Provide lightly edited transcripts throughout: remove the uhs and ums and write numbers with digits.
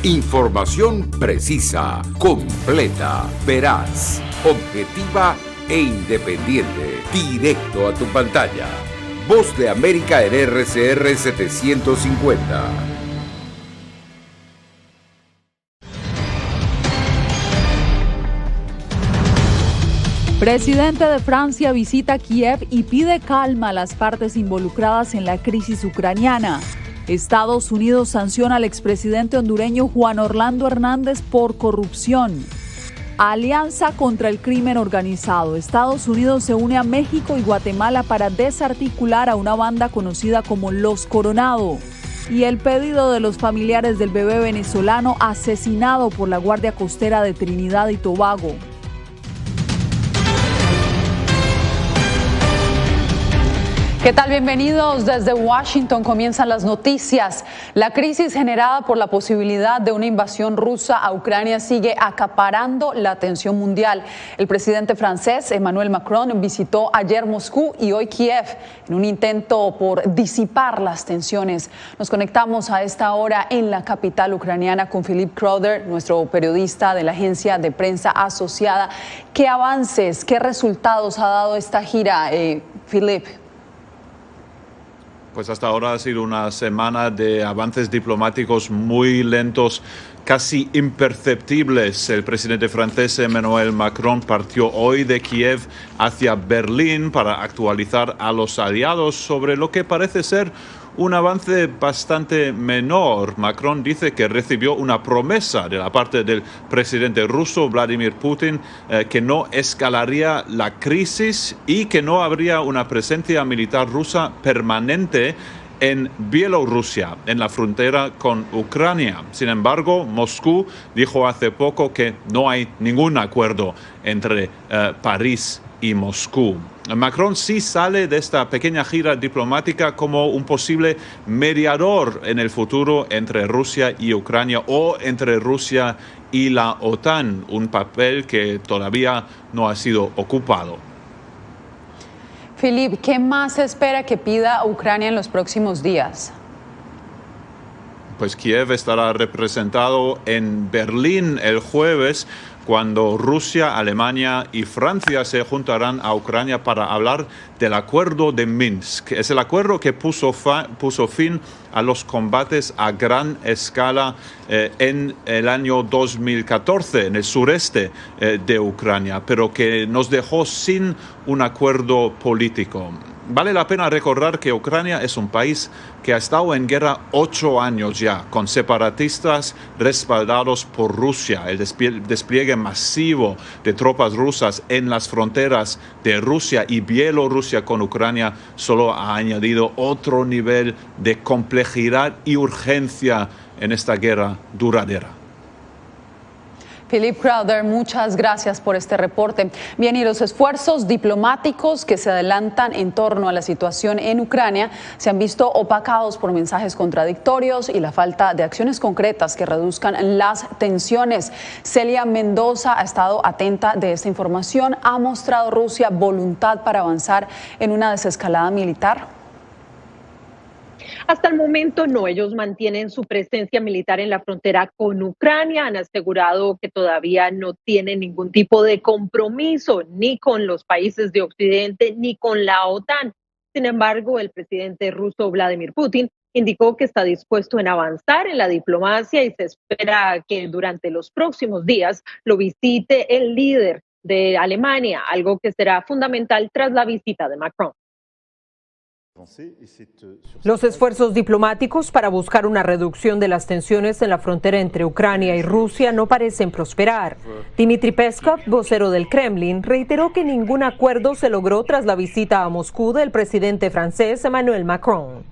Información precisa, completa, veraz, objetiva e independiente. Directo a tu pantalla. Voz de América en RCR 750. Presidente de Francia visita Kiev y pide calma a las partes involucradas en la crisis ucraniana. Estados Unidos sanciona al expresidente hondureño Juan Orlando Hernández por corrupción. Alianza contra el crimen organizado. Estados Unidos se une a México y Guatemala para desarticular a una banda conocida como Los Coronado. Y el pedido de los familiares del bebé venezolano asesinado por la Guardia Costera de Trinidad y Tobago. ¿Qué tal? Bienvenidos desde Washington. Comienzan las noticias. La crisis generada por la posibilidad de una invasión rusa a Ucrania sigue acaparando la atención mundial. El presidente francés Emmanuel Macron visitó ayer Moscú y hoy Kiev en un intento por disipar las tensiones. Nos conectamos a esta hora en la capital ucraniana con Philippe Crowder, nuestro periodista de la agencia de prensa asociada. ¿Qué avances, qué resultados ha dado esta gira, Philippe? Pues hasta ahora ha sido una semana de avances diplomáticos muy lentos, casi imperceptibles. El presidente francés Emmanuel Macron partió hoy de Kiev hacia Berlín para actualizar a los aliados sobre lo que parece ser un avance bastante menor. Macron dice que recibió una promesa de la parte del presidente ruso Vladimir Putin que no escalaría la crisis y que no habría una presencia militar rusa permanente en Bielorrusia, en la frontera con Ucrania. Sin embargo, Moscú dijo hace poco que no hay ningún acuerdo entre París y Moscú. Macron sí sale de esta pequeña gira diplomática como un posible mediador en el futuro entre Rusia y Ucrania o entre Rusia y la OTAN, un papel que todavía no ha sido ocupado. Philippe, ¿qué más se espera que pida Ucrania en los próximos días? Pues Kiev estará representado en Berlín el jueves, cuando Rusia, Alemania y Francia se juntarán a Ucrania para hablar del acuerdo de Minsk. Es el acuerdo que puso fin a los combates a gran escala en el año 2014 en el sureste de Ucrania, pero que nos dejó sin un acuerdo político. Vale la pena recordar que Ucrania es un país que ha estado en guerra 8 años ya, con separatistas respaldados por Rusia. El despliegue masivo de tropas rusas en las fronteras de Rusia y Bielorrusia con Ucrania solo ha añadido otro nivel de complejidad y urgencia en esta guerra duradera. Philippe Crowder, muchas gracias por este reporte. Bien, y los esfuerzos diplomáticos que se adelantan en torno a la situación en Ucrania se han visto opacados por mensajes contradictorios y la falta de acciones concretas que reduzcan las tensiones. Celia Mendoza ha estado atenta de esta información. ¿Ha mostrado Rusia voluntad para avanzar en una desescalada militar? Hasta el momento no, ellos mantienen su presencia militar en la frontera con Ucrania, han asegurado que todavía no tienen ningún tipo de compromiso ni con los países de Occidente ni con la OTAN. Sin embargo, el presidente ruso Vladimir Putin indicó que está dispuesto en avanzar en la diplomacia y se espera que durante los próximos días lo visite el líder de Alemania, algo que será fundamental tras la visita de Macron. Los esfuerzos diplomáticos para buscar una reducción de las tensiones en la frontera entre Ucrania y Rusia no parecen prosperar. Dmitry Peskov, vocero del Kremlin, reiteró que ningún acuerdo se logró tras la visita a Moscú del presidente francés Emmanuel Macron.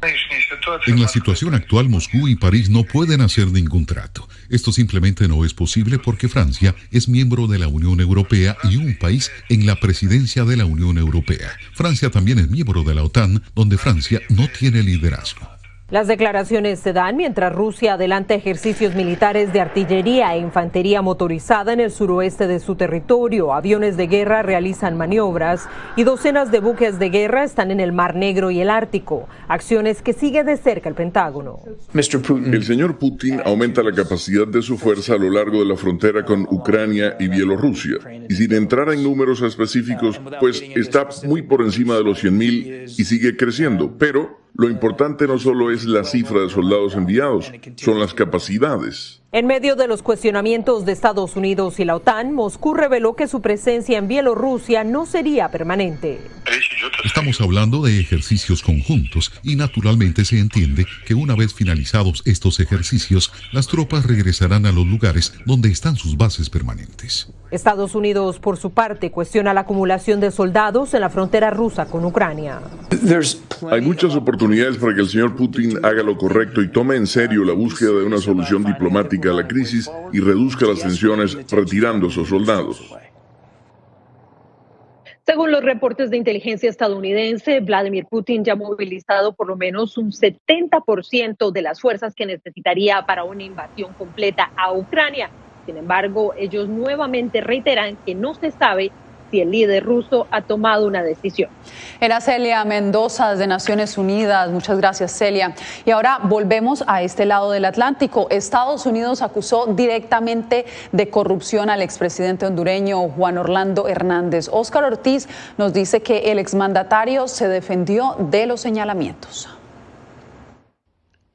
En la situación actual, Moscú y París no pueden hacer ningún trato. Esto simplemente no es posible porque Francia es miembro de la Unión Europea y un país en la presidencia de la Unión Europea. Francia también es miembro de la OTAN, donde Francia no tiene liderazgo. Las declaraciones se dan mientras Rusia adelanta ejercicios militares de artillería e infantería motorizada en el suroeste de su territorio. Aviones de guerra realizan maniobras y docenas de buques de guerra están en el Mar Negro y el Ártico, acciones que sigue de cerca el Pentágono. El señor Putin aumenta la capacidad de su fuerza a lo largo de la frontera con Ucrania y Bielorrusia. Y sin entrar en números específicos, pues está muy por encima de los 100,000 y sigue creciendo, pero lo importante no solo es la cifra de soldados enviados, son las capacidades. En medio de los cuestionamientos de Estados Unidos y la OTAN, Moscú reveló que su presencia en Bielorrusia no sería permanente. Estamos hablando de ejercicios conjuntos y naturalmente se entiende que una vez finalizados estos ejercicios, las tropas regresarán a los lugares donde están sus bases permanentes. Estados Unidos, por su parte, cuestiona la acumulación de soldados en la frontera rusa con Ucrania. Hay muchas oportunidades para que el señor Putin haga lo correcto y tome en serio la búsqueda de una solución diplomática a la crisis y reduzca las tensiones retirando a sus soldados. Según los reportes de inteligencia estadounidense, Vladimir Putin ya ha movilizado por lo menos un 70% de las fuerzas que necesitaría para una invasión completa a Ucrania. Sin embargo, ellos nuevamente reiteran que no se sabe si el líder ruso ha tomado una decisión. Era Celia Mendoza desde Naciones Unidas. Muchas gracias, Celia. Y ahora volvemos a este lado del Atlántico. Estados Unidos acusó directamente de corrupción al expresidente hondureño Juan Orlando Hernández. Óscar Ortiz nos dice que el exmandatario se defendió de los señalamientos.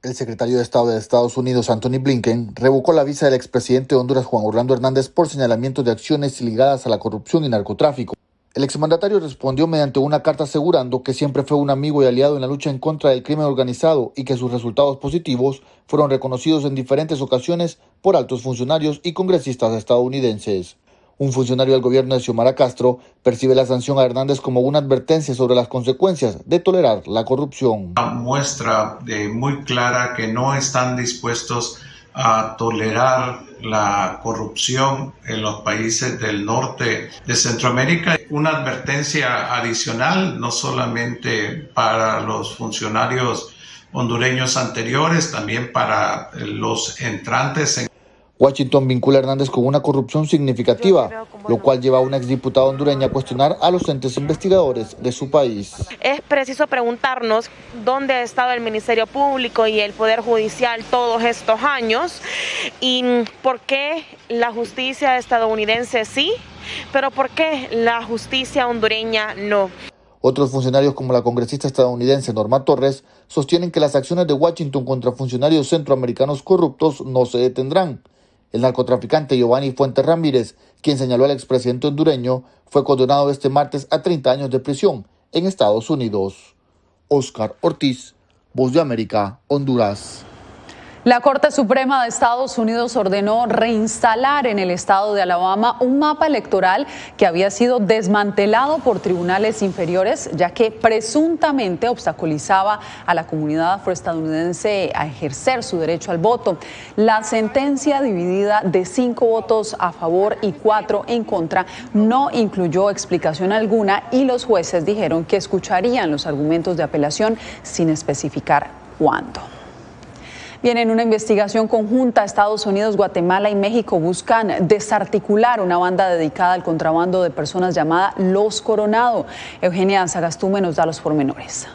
El secretario de Estado de Estados Unidos, Anthony Blinken, revocó la visa del expresidente de Honduras, Juan Orlando Hernández, por señalamientos de acciones ligadas a la corrupción y narcotráfico. El exmandatario respondió mediante una carta asegurando que siempre fue un amigo y aliado en la lucha en contra del crimen organizado y que sus resultados positivos fueron reconocidos en diferentes ocasiones por altos funcionarios y congresistas estadounidenses. Un funcionario del gobierno de Xiomara Castro percibe la sanción a Hernández como una advertencia sobre las consecuencias de tolerar la corrupción. Una muestra muy clara que no están dispuestos a tolerar la corrupción en los países del norte de Centroamérica. Una advertencia adicional, no solamente para los funcionarios hondureños anteriores, también para los entrantes. Washington vincula a Hernández con una corrupción significativa, lo cual lleva a una exdiputada hondureña a cuestionar a los entes investigadores de su país. Es preciso preguntarnos dónde ha estado el Ministerio Público y el Poder Judicial todos estos años y por qué la justicia estadounidense sí, pero por qué la justicia hondureña no. Otros funcionarios como la congresista estadounidense Norma Torres sostienen que las acciones de Washington contra funcionarios centroamericanos corruptos no se detendrán. El narcotraficante Giovanni Fuentes Ramírez, quien señaló al expresidente hondureño, fue condenado este martes a 30 años de prisión en Estados Unidos. Óscar Ortiz, Voz de América, Honduras. La Corte Suprema de Estados Unidos ordenó reinstalar en el estado de Alabama un mapa electoral que había sido desmantelado por tribunales inferiores, ya que presuntamente obstaculizaba a la comunidad afroestadounidense a ejercer su derecho al voto. La sentencia, dividida de 5 votos a favor y 4 en contra, no incluyó explicación alguna y los jueces dijeron que escucharían los argumentos de apelación sin especificar cuándo. Bien, en una investigación conjunta, Estados Unidos, Guatemala y México buscan desarticular una banda dedicada al contrabando de personas llamada Los Coronado. Eugenia Sagastume nos da los pormenores.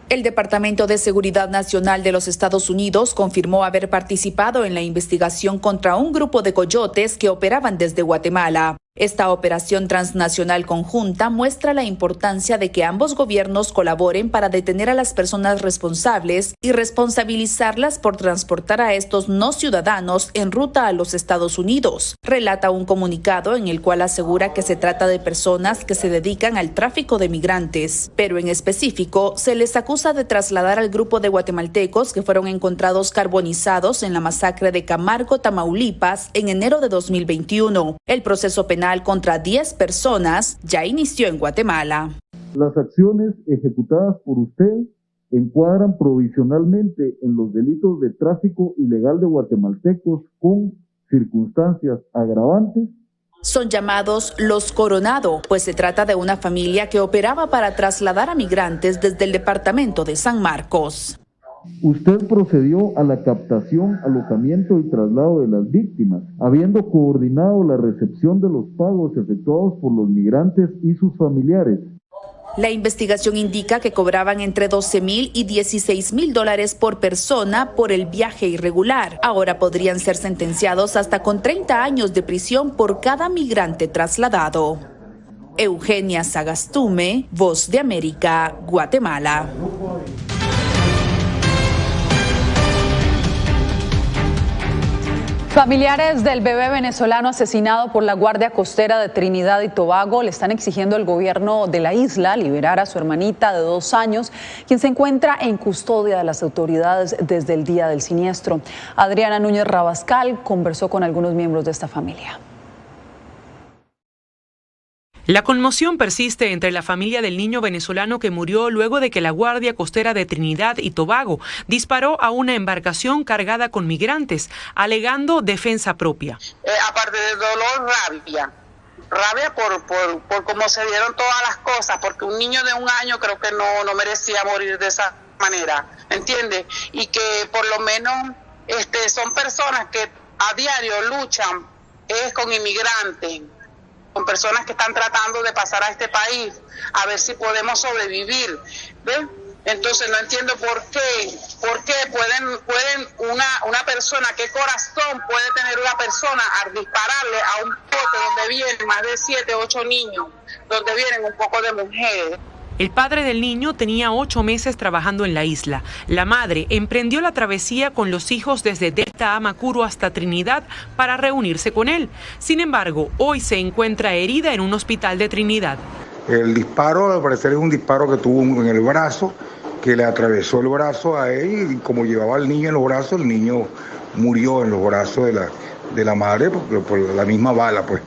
El Departamento de Seguridad Nacional de los Estados Unidos confirmó haber participado en la investigación contra un grupo de coyotes que operaban desde Guatemala. Esta operación transnacional conjunta muestra la importancia de que ambos gobiernos colaboren para detener a las personas responsables y responsabilizarlas por transportar a estos no ciudadanos en ruta a los Estados Unidos, relata un comunicado en el cual asegura que se trata de personas que se dedican al tráfico de migrantes, pero en específico se les acusa de trasladar al grupo de guatemaltecos que fueron encontrados carbonizados en la masacre de Camargo, Tamaulipas, en enero de 2021. El proceso penal contra 10 personas ya inició en Guatemala. Las acciones ejecutadas por usted encuadran provisionalmente en los delitos de tráfico ilegal de guatemaltecos con circunstancias agravantes Son llamados los Coronado, pues se trata de una familia que operaba para trasladar a migrantes desde el departamento de San Marcos. Usted procedió a la captación, alojamiento y traslado de las víctimas, habiendo coordinado la recepción de los pagos efectuados por los migrantes y sus familiares. La investigación indica que cobraban entre $12,000 y $16,000 por persona por el viaje irregular. Ahora podrían ser sentenciados hasta con 30 años de prisión por cada migrante trasladado. Eugenia Sagastume, Voz de América, Guatemala. Familiares del bebé venezolano asesinado por la Guardia Costera de Trinidad y Tobago le están exigiendo al gobierno de la isla liberar a su hermanita de 2 años, quien se encuentra en custodia de las autoridades desde el día del siniestro. Adriana Núñez Rabascal conversó con algunos miembros de esta familia. La conmoción persiste entre la familia del niño venezolano que murió luego de que la Guardia Costera de Trinidad y Tobago disparó a una embarcación cargada con migrantes, alegando defensa propia. Aparte de dolor, rabia por cómo se dieron todas las cosas, porque un niño de 1 año creo que no merecía morir de esa manera, ¿entiendes? Y que por lo menos son personas que a diario luchan con inmigrantes, con personas que están tratando de pasar a este país, a ver si podemos sobrevivir, ¿ves? Entonces no entiendo por qué pueden una persona, qué corazón puede tener una persona al dispararle a un bote donde vienen más de 7, 8 niños, donde vienen un poco de mujeres. El padre del niño tenía 8 meses trabajando en la isla. La madre emprendió la travesía con los hijos desde Delta Amacuro hasta Trinidad para reunirse con él. Sin embargo, hoy se encuentra herida en un hospital de Trinidad. El disparo, al parecer, es un disparo que tuvo en el brazo, que le atravesó el brazo a él, y como llevaba al niño en los brazos, el niño murió en los brazos de la madre por la misma bala, pues.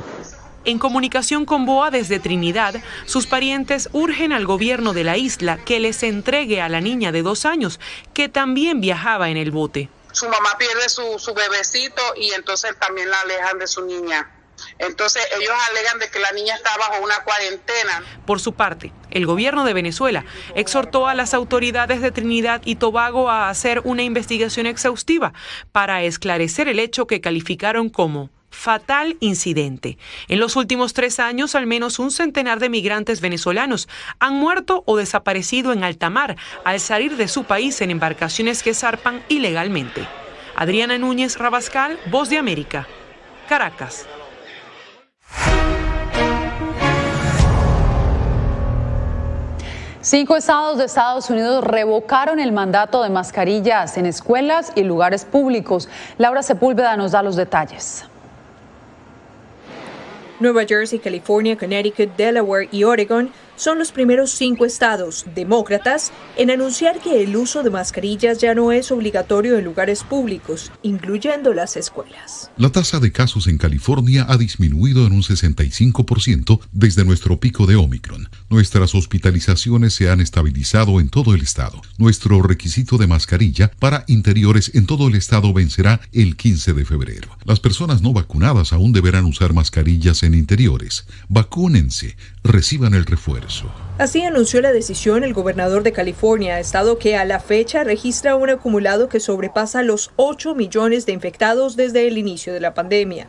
En comunicación con BOA desde Trinidad, sus parientes urgen al gobierno de la isla que les entregue a la niña de 2 años, que también viajaba en el bote. Su mamá pierde su bebecito y entonces también la alejan de su niña. Entonces ellos alegan de que la niña está bajo una cuarentena. Por su parte, el gobierno de Venezuela exhortó a las autoridades de Trinidad y Tobago a hacer una investigación exhaustiva para esclarecer el hecho que calificaron como fatal incidente. En los últimos 3 años, al menos un centenar de migrantes venezolanos han muerto o desaparecido en alta mar al salir de su país en embarcaciones que zarpan ilegalmente. Adriana Núñez Rabascal, Voz de América, Caracas. Cinco estados de Estados Unidos revocaron el mandato de mascarillas en escuelas y lugares públicos. Laura Sepúlveda nos da los detalles. Nueva Jersey, California, Connecticut, Delaware y Oregon son los primeros 5 estados demócratas en anunciar que el uso de mascarillas ya no es obligatorio en lugares públicos, incluyendo las escuelas. La tasa de casos en California ha disminuido en un 65% desde nuestro pico de Omicron. Nuestras hospitalizaciones se han estabilizado en todo el estado. Nuestro requisito de mascarilla para interiores en todo el estado vencerá el 15 de febrero. Las personas no vacunadas aún deberán usar mascarillas en interiores. Vacúnense, reciban el refuerzo. Así anunció la decisión el gobernador de California, estado que a la fecha registra un acumulado que sobrepasa los 8 millones de infectados desde el inicio de la pandemia.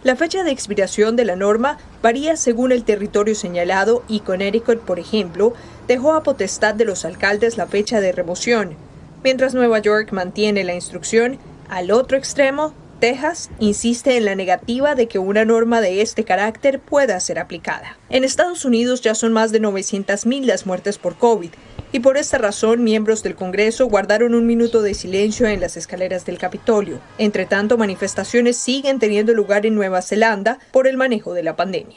La fecha de expiración de la norma varía según el territorio señalado y Connecticut, por ejemplo, dejó a potestad de los alcaldes la fecha de remoción, mientras Nueva York mantiene la instrucción. Al otro extremo, Texas insiste en la negativa de que una norma de este carácter pueda ser aplicada. En Estados Unidos ya son más de 900,000 las muertes por COVID, y por esta razón miembros del Congreso guardaron un minuto de silencio en las escaleras del Capitolio. Entre tanto, manifestaciones siguen teniendo lugar en Nueva Zelanda por el manejo de la pandemia.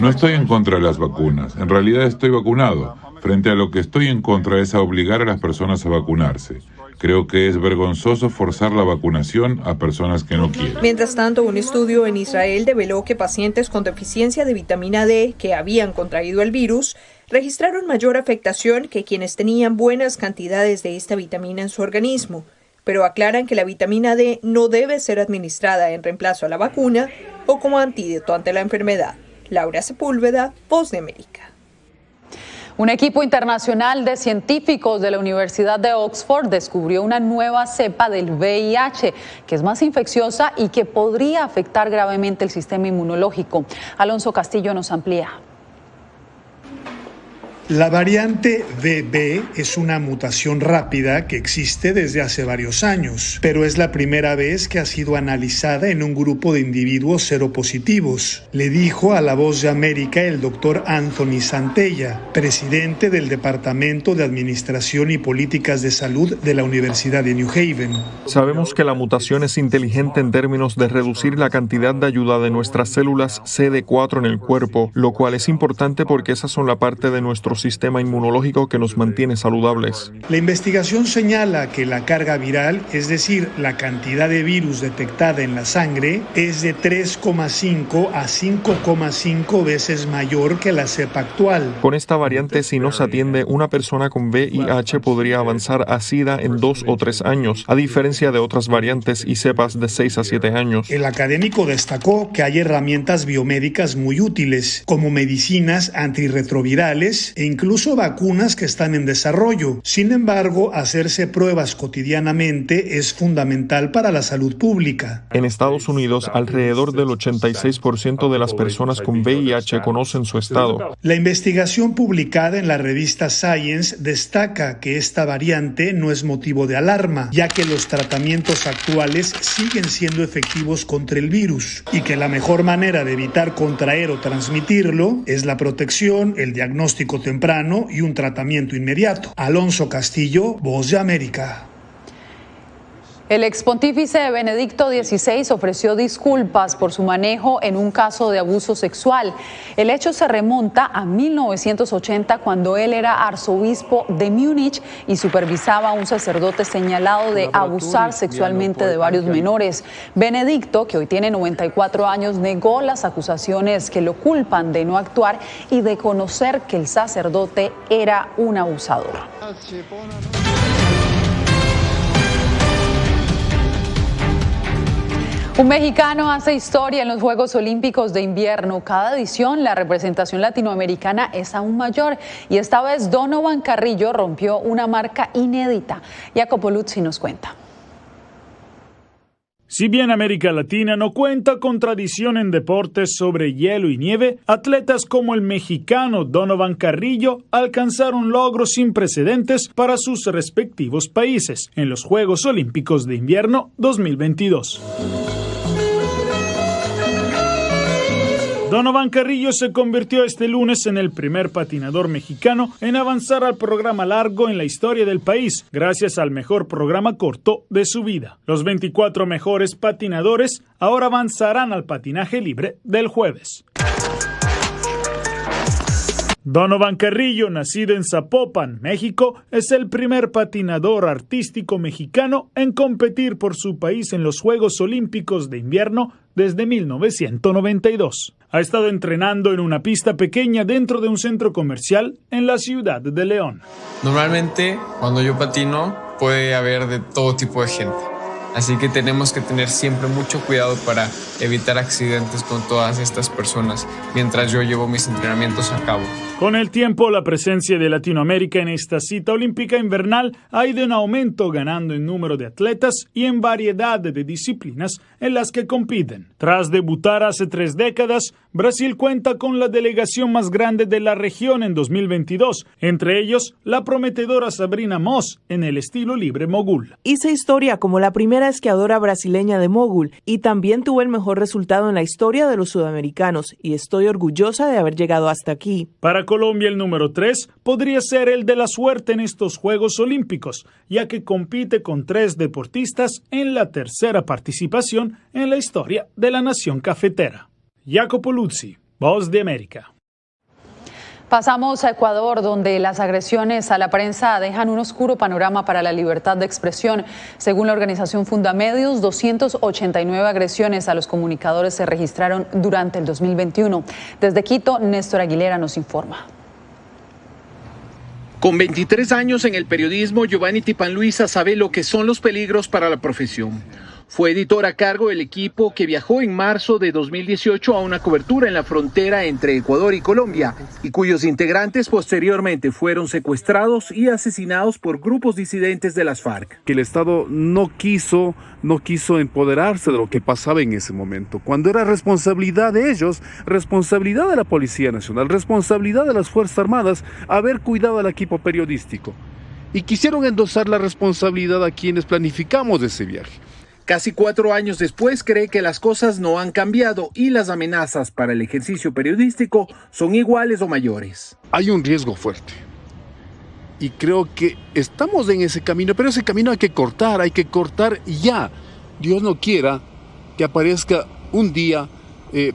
No estoy en contra de las vacunas, en realidad estoy vacunado. Frente a lo que estoy en contra es a obligar a las personas a vacunarse. Creo que es vergonzoso forzar la vacunación a personas que no quieren. Mientras tanto, un estudio en Israel develó que pacientes con deficiencia de vitamina D que habían contraído el virus registraron mayor afectación que quienes tenían buenas cantidades de esta vitamina en su organismo, pero aclaran que la vitamina D no debe ser administrada en reemplazo a la vacuna o como antídoto ante la enfermedad. Laura Sepúlveda, Voz de América. Un equipo internacional de científicos de la Universidad de Oxford descubrió una nueva cepa del VIH que es más infecciosa y que podría afectar gravemente el sistema inmunológico. Alonso Castillo nos amplía. La variante VB es una mutación rápida que existe desde hace varios años, pero es la primera vez que ha sido analizada en un grupo de individuos seropositivos, le dijo a La Voz de América el doctor Anthony Santella, presidente del Departamento de Administración y Políticas de Salud de la Universidad de New Haven. Sabemos que la mutación es inteligente en términos de reducir la cantidad de ayuda de nuestras células CD4 en el cuerpo, lo cual es importante porque esas son la parte de nuestro sistema inmunológico que nos mantiene saludables. La investigación señala que la carga viral, es decir, la cantidad de virus detectada en la sangre, es de 3,5 a 5,5 veces mayor que la cepa actual. Con esta variante, si no se atiende, una persona con VIH podría avanzar a SIDA en 2 o 3 años, a diferencia de otras variantes y cepas de 6 a 7 años. El académico destacó que hay herramientas biomédicas muy útiles, como medicinas antirretrovirales e incluso vacunas que están en desarrollo. Sin embargo, hacerse pruebas cotidianamente es fundamental para la salud pública. En Estados Unidos, alrededor del 86% de las personas con VIH conocen su estado. La investigación publicada en la revista Science destaca que esta variante no es motivo de alarma, ya que los tratamientos actuales siguen siendo efectivos contra el virus y que la mejor manera de evitar contraer o transmitirlo es la protección, el diagnóstico temprano y un tratamiento inmediato. Alonso Castillo, Voz de América. El expontífice Benedicto XVI ofreció disculpas por su manejo en un caso de abuso sexual. El hecho se remonta a 1980, cuando él era arzobispo de Múnich y supervisaba a un sacerdote señalado de abusar sexualmente de varios menores. Benedicto, que hoy tiene 94 años, negó las acusaciones que lo culpan de no actuar y de conocer que el sacerdote era un abusador. Un mexicano hace historia en los Juegos Olímpicos de Invierno. Cada edición la representación latinoamericana es aún mayor y esta vez Donovan Carrillo rompió una marca inédita. Jacopo Luzzi nos cuenta. Si bien América Latina no cuenta con tradición en deportes sobre hielo y nieve, atletas como el mexicano Donovan Carrillo alcanzaron logros sin precedentes para sus respectivos países en los Juegos Olímpicos de Invierno 2022. Donovan Carrillo se convirtió este lunes en el primer patinador mexicano en avanzar al programa largo en la historia del país, gracias al mejor programa corto de su vida. Los 24 mejores patinadores ahora avanzarán al patinaje libre del jueves. Donovan Carrillo, nacido en Zapopan, México, es el primer patinador artístico mexicano en competir por su país en los Juegos Olímpicos de Invierno desde 1992. Ha estado entrenando en una pista pequeña dentro de un centro comercial en la ciudad de León. Normalmente, cuando yo patino, puede haber de todo tipo de gente. Así que tenemos que tener siempre mucho cuidado para evitar accidentes con todas estas personas mientras yo llevo mis entrenamientos a cabo. Con el tiempo, la presencia de Latinoamérica en esta cita olímpica invernal ha ido en aumento, ganando en número de atletas y en variedad de disciplinas en las que compiten. Tras debutar hace 3 décadas, Brasil cuenta con la delegación más grande de la región en 2022, entre ellos la prometedora Sabrina Moss en el estilo libre mogul. Hice historia como la primera esquiadora brasileña de mogul y también tuve el mejor resultado en la historia de los sudamericanos y estoy orgullosa de haber llegado hasta aquí. Para Colombia, el número 3 podría ser el de la suerte en estos Juegos Olímpicos, ya que compite con 3 deportistas en la tercera participación en la historia de la nación cafetera. Jacopo Luzzi, Voz de América. Pasamos a Ecuador, donde las agresiones a la prensa dejan un oscuro panorama para la libertad de expresión. Según la organización Fundamedios, 289 agresiones a los comunicadores se registraron durante el 2021. Desde Quito, Néstor Aguilera nos informa. Con 23 años en el periodismo, Giovanni Tipanluisa sabe lo que son los peligros para la profesión. Fue editor a cargo del equipo que viajó en marzo de 2018 a una cobertura en la frontera entre Ecuador y Colombia, y cuyos integrantes posteriormente fueron secuestrados y asesinados por grupos disidentes de las FARC. Que el Estado no quiso empoderarse de lo que pasaba en ese momento, cuando era responsabilidad de ellos, responsabilidad de la Policía Nacional, responsabilidad de las Fuerzas Armadas, haber cuidado al equipo periodístico. Y quisieron endosar la responsabilidad a quienes planificamos ese viaje. Casi 4 años después cree que las cosas no han cambiado y las amenazas para el ejercicio periodístico son iguales o mayores. Hay un riesgo fuerte y creo que estamos en ese camino, pero ese camino hay que cortar ya. Dios no quiera que aparezca un día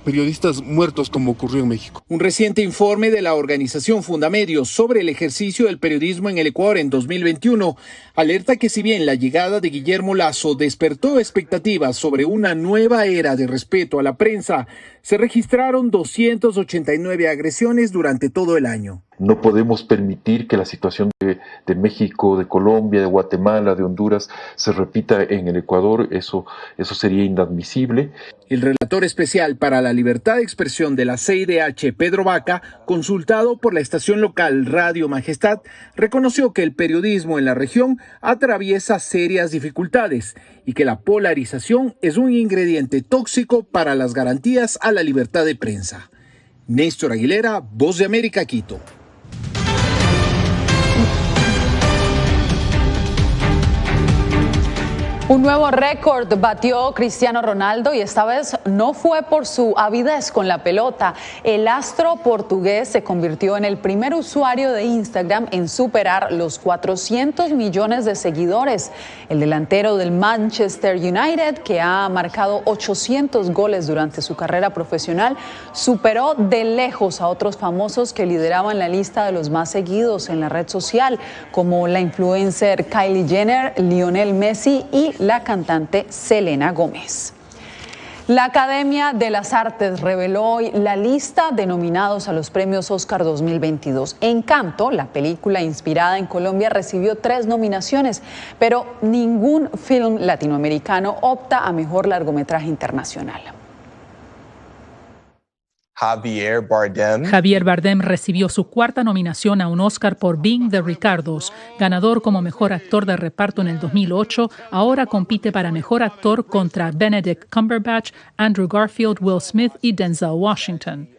periodistas muertos como ocurrió en México. Un reciente informe de la organización Fundamedios sobre el ejercicio del periodismo en el Ecuador en 2021 alerta que si bien la llegada de Guillermo Lasso despertó expectativas sobre una nueva era de respeto a la prensa, se registraron 289 agresiones durante todo el año. No podemos permitir que la situación de México, de Colombia, de Guatemala, de Honduras se repita en el Ecuador. Eso sería inadmisible. El relator especial para la libertad de expresión de la CIDH, Pedro Vaca, consultado por la estación local Radio Majestad, reconoció que el periodismo en la región atraviesa serias dificultades y que la polarización es un ingrediente tóxico para las garantías a la libertad de prensa. Néstor Aguilera, Voz de América, Quito. Un nuevo récord batió Cristiano Ronaldo y esta vez no fue por su avidez con la pelota. El astro portugués se convirtió en el primer usuario de Instagram en superar los 400 millones de seguidores. El delantero del Manchester United, que ha marcado 800 goles durante su carrera profesional, superó de lejos a otros famosos que lideraban la lista de los más seguidos en la red social, como la influencer Kylie Jenner, Lionel Messi y la cantante Selena Gómez. La Academia de las Artes reveló hoy la lista de nominados a los premios Oscar 2022. Encanto, la película inspirada en Colombia, recibió 3 nominaciones, pero ningún film latinoamericano opta a mejor largometraje internacional. Javier Bardem recibió su 4ª nominación a un Oscar por Being the Ricardos. Ganador como mejor actor de reparto en el 2008, ahora compite para mejor actor contra Benedict Cumberbatch, Andrew Garfield, Will Smith y Denzel Washington.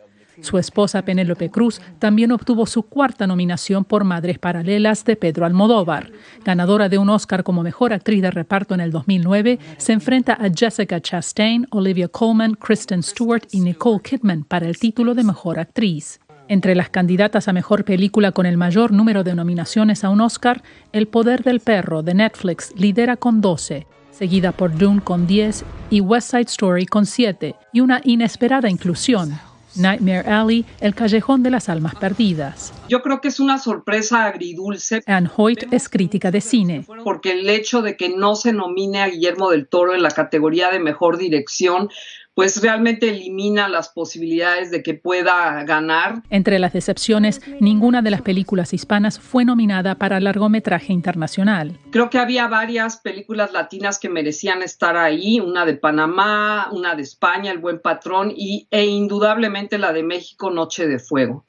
Su esposa Penélope Cruz también obtuvo su 4ª nominación por Madres Paralelas de Pedro Almodóvar. Ganadora de un Oscar como mejor actriz de reparto en el 2009, se enfrenta a Jessica Chastain, Olivia Colman, Kristen Stewart y Nicole Kidman para el título de mejor actriz. Entre las candidatas a mejor película con el mayor número de nominaciones a un Oscar, El Poder del Perro de Netflix lidera con 12. Seguida por Dune con 10 y West Side Story con 7, y una inesperada inclusión: Nightmare Alley, El Callejón de las Almas Perdidas. Yo creo que es una sorpresa agridulce. Anne Hoyt es crítica de cine. Porque el hecho de que no se nomine a Guillermo del Toro en la categoría de mejor dirección, pues realmente elimina las posibilidades de que pueda ganar. Entre las decepciones, ninguna de las películas hispanas fue nominada para largometraje internacional. Creo que había varias películas latinas que merecían estar ahí, una de Panamá, una de España, El Buen Patrón, e indudablemente la de México, Noche de Fuego.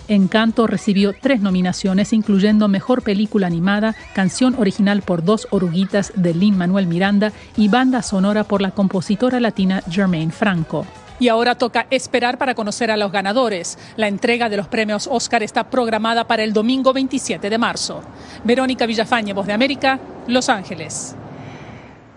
Encanto recibió 3 nominaciones, incluyendo Mejor Película Animada, Canción Original por 2 Oruguitas de Lin-Manuel Miranda y Banda Sonora por la compositora latina Germaine Franco. Y ahora toca esperar para conocer a los ganadores. La entrega de los premios Oscar está programada para el domingo 27 de marzo. Verónica Villafañe, Voz de América, Los Ángeles.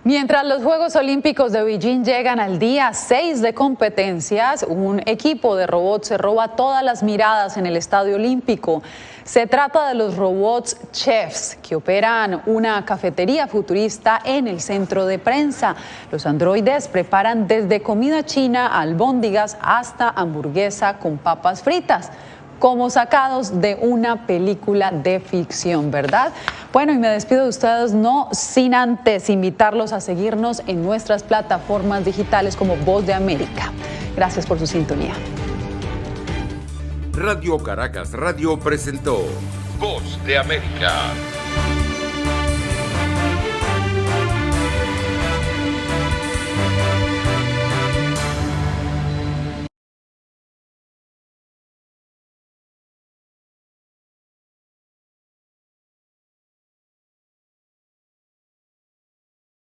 Mientras los Juegos Olímpicos de Beijing llegan al día 6 de competencias, un equipo de robots se roba todas las miradas en el Estadio Olímpico. Se trata de los robots Chefs, que operan una cafetería futurista en el centro de prensa. Los androides preparan desde comida china, albóndigas, hasta hamburguesa con papas fritas, como sacados de una película de ficción, ¿verdad? Bueno, y me despido de ustedes no sin antes invitarlos a seguirnos en nuestras plataformas digitales como Voz de América. Gracias por su sintonía. Radio Caracas Radio presentó Voz de América.